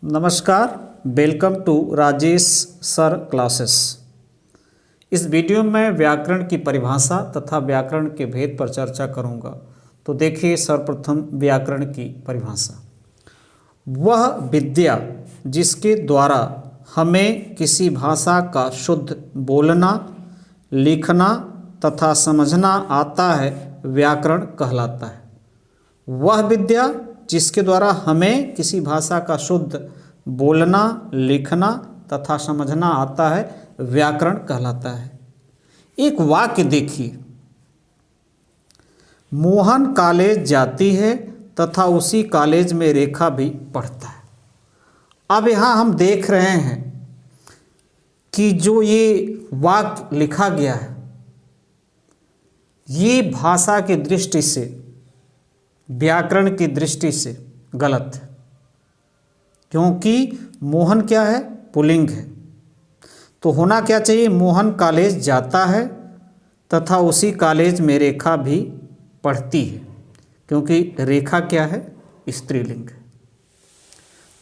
नमस्कार, welcome to Rajesh sir classes. इस video में व्याकरण की परिभाषा तथा व्याकरण के भेद पर चर्चा करूंगा। तो देखिए, सर्वप्रथम व्याकरण की परिभाषा। वह विद्या जिसके द्वारा हमें किसी भाषा का शुद्ध बोलना, लिखना तथा समझना आता है, व्याकरण कहलाता है। वह विद्या जिसके द्वारा हमें किसी भाषा का शुद्ध बोलना, लिखना तथा समझना आता है, व्याकरण कहलाता है। एक वाक्य देखिए, मोहन कॉलेज जाती है तथा उसी कॉलेज में रेखा भी पढ़ता है। अब यहाँ हम देख रहे हैं कि जो ये वाक्य लिखा गया है, ये भाषा की दृष्टि से, व्याकरण की दृष्टि से गलत है, क्योंकि मोहन क्या है? पुल्लिंग है। तो होना क्या चाहिए? मोहन कॉलेज जाता है तथा उसी कॉलेज में रेखा भी पढ़ती है, क्योंकि रेखा क्या है? स्त्रीलिंग है।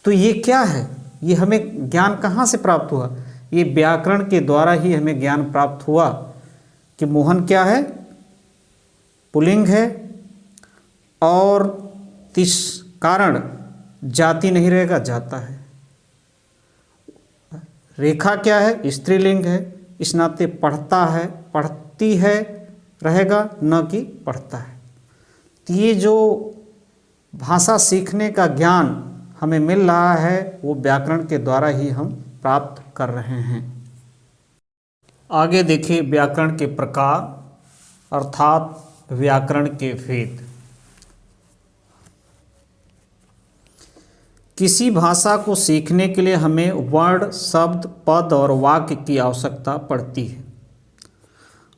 तो ये क्या है? ये हमें ज्ञान कहाँ से प्राप्त हुआ? ये व्याकरण के द्वारा ही हमें ज्ञान प्राप्त हुआ कि मोहन क्या है? पुल्लिंग है, और इस कारण जाति नहीं रहेगा, जाता है। रेखा क्या है? स्त्रीलिंग है, इस नाते पढ़ता है, पढ़ती है रहेगा, न कि पढ़ता है। तो ये जो भाषा सीखने का ज्ञान हमें मिल रहा है, वो व्याकरण के द्वारा ही हम प्राप्त कर रहे हैं। आगे देखिए, व्याकरण के प्रकार अर्थात व्याकरण के भेद। किसी भाषा को सीखने के लिए हमें वर्ण, शब्द, पद और वाक्य की आवश्यकता पड़ती है।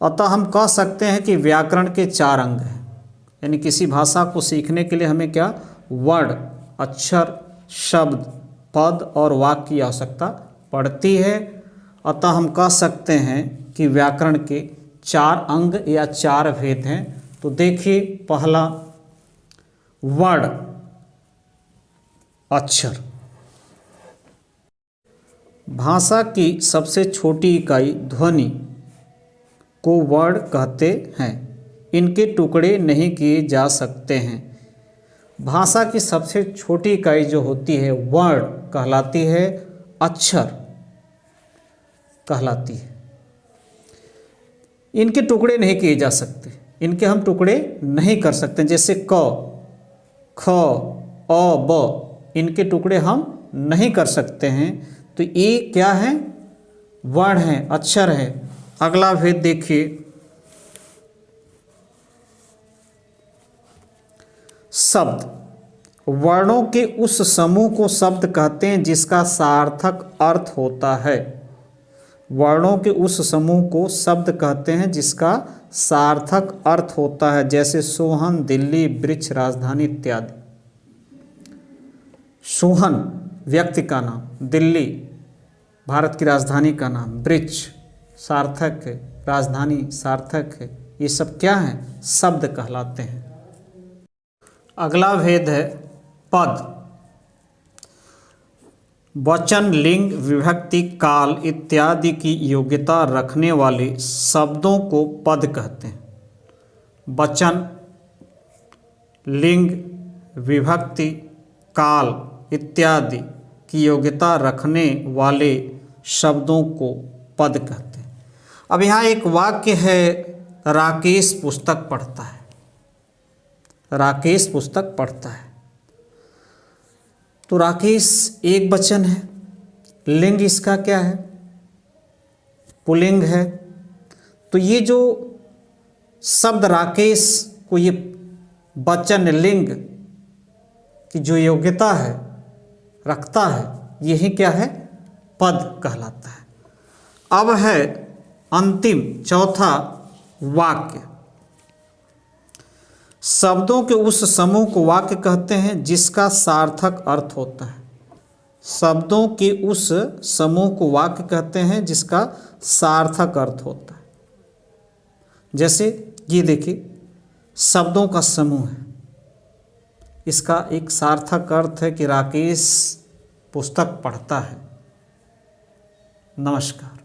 अतः हम कह सकते हैं कि व्याकरण के 4 अंग हैं। यानी किसी भाषा को सीखने के लिए हमें क्या? वर्ण, अक्षर, शब्द, पद और वाक्य की आवश्यकता पड़ती है। अतः हम कह सकते हैं कि व्याकरण के 4 अंग या 4 भेद हैं। तो देखिए, पहला वर्ण, अक्षर। भाषा की सबसे छोटी इकाई ध्वनि को वर्ण कहते हैं। इनके टुकड़े नहीं किए जा सकते हैं। भाषा की सबसे छोटी इकाई जो होती है, वर्ण कहलाती है, अक्षर कहलाती है। इनके टुकड़े नहीं किए जा सकते, इनके हम टुकड़े नहीं कर सकते। जैसे क, ख, अ, ब, इनके टुकड़े हम नहीं कर सकते हैं। तो ये क्या है? वर्ण है, अक्षर है। अगला भेद देखिए, शब्द। वर्णों के उस समूह को शब्द कहते हैं जिसका सार्थक अर्थ होता है। वर्णों के उस समूह को शब्द कहते हैं जिसका सार्थक अर्थ होता है। जैसे सोहन, दिल्ली, वृक्ष, राजधानी इत्यादि। सोहन व्यक्ति का नाम, दिल्ली भारत की राजधानी का नाम, वृक्ष सार्थक है, राजधानी सार्थक है। ये सब क्या हैं? शब्द कहलाते हैं। अगला भेद है पद। वचन, लिंग, विभक्ति, काल इत्यादि की योग्यता रखने वाले शब्दों को पद कहते हैं। वचन, लिंग, विभक्ति, काल इत्यादि की योग्यता रखने वाले शब्दों को पद कहते हैं। अब यहाँ एक वाक्य है, राकेश पुस्तक पढ़ता है। राकेश पुस्तक पढ़ता है। तो राकेश एक वचन है, लिंग इसका क्या है? पुल्लिंग है। तो ये जो शब्द राकेश को, ये वचन, लिंग की जो योग्यता है, रखता है, यही क्या है? पद कहलाता है। अब है अंतिम चौथा वाक्य। शब्दों के उस समूह को वाक्य कहते हैं जिसका सार्थक अर्थ होता है। शब्दों के उस समूह को वाक्य कहते हैं जिसका सार्थक अर्थ होता है। जैसे ये देखिए, शब्दों का समूह है, इसका एक सार्थक अर्थ है कि राकेश पुस्तक पढ़ता है। नमस्कार।